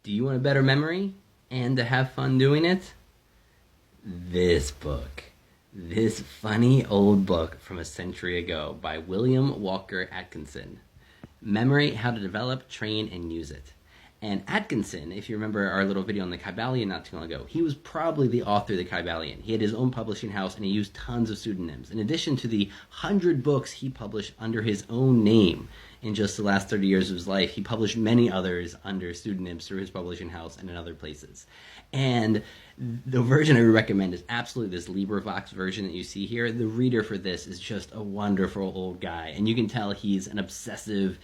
Do you want a better memory and to have fun doing it? This book. This funny old book from a century ago by William Walker Atkinson. Memory, How to Develop, Train, and Use It. And Atkinson, if you remember our little video on the Kybalion not too long ago, he was probably the author of the Kybalion. He had his own publishing house and he used tons of pseudonyms. In addition to the 100 books he published under his own name in just the last 30 years of his life, he published many others under pseudonyms through his publishing house and in other places. And the version I would recommend is absolutely this LibriVox version that you see here. The reader for this is just a wonderful old guy, and you can tell he's an obsessive,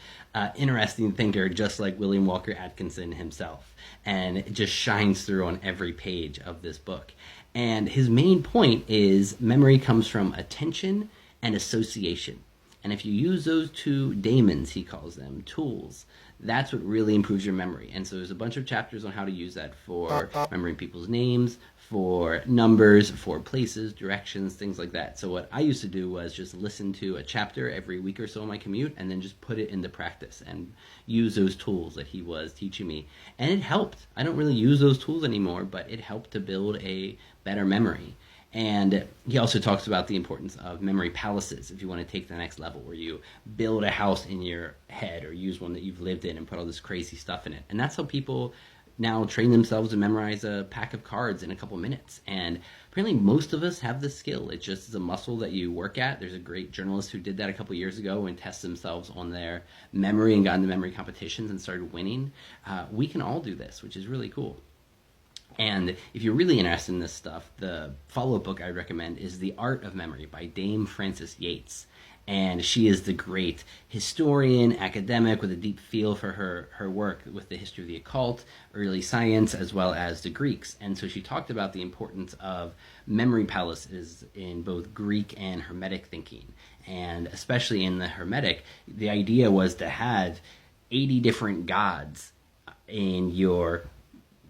interesting thinker, just like William Walker Atkinson himself. And it just shines through on every page of this book. And his main point is memory comes from attention and association. And if you use those two daemons, he calls them, tools, that's what really improves your memory. And so there's a bunch of chapters on how to use that for remembering people's names, for numbers, for places, directions, things like that. So what I used to do was just listen to a chapter every week or so on my commute and then just put it into practice and use those tools that he was teaching me. And it helped. I don't really use those tools anymore, but it helped to build a better memory. And he also talks about the importance of memory palaces if you want to take the next level, where you build a house in your head or use one that you've lived in and put all this crazy stuff in it. And that's how people now train themselves to memorize a pack of cards in a couple minutes. And apparently most of us have this skill. It just is a muscle that you work at. There's a great journalist who did that a couple years ago and tested themselves on their memory and got into memory competitions and started winning. We can all do this, which is really cool. And if you're really interested in this stuff, the follow-up book I recommend is The Art of Memory by Dame Frances Yates. And she is the great historian, academic with a deep feel for her work with the history of the occult, early science, as well as the Greeks. And so she talked about the importance of memory palaces in both Greek and Hermetic thinking. And especially in the Hermetic, the idea was to have 80 different gods in your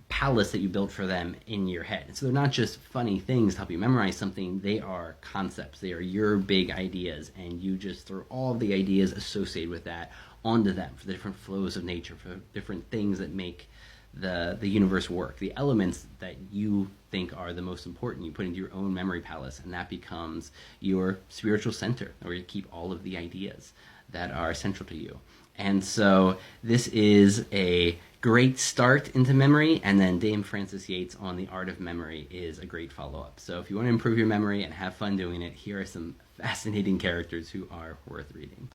palace that you built for them in your head. And so they're not just funny things to help you memorize something, they are concepts. They are your big ideas, and you just throw all of the ideas associated with that onto them for the different flows of nature, for different things that make the universe work, the elements that you think are the most important. You put into your own memory palace, and that becomes your spiritual center, where you keep all of the ideas that are central to you. And so this is a great start into memory, and then Dame Frances Yates on The Art of Memory is a great follow-up. So if you want to improve your memory and have fun doing it, here are some fascinating characters who are worth reading.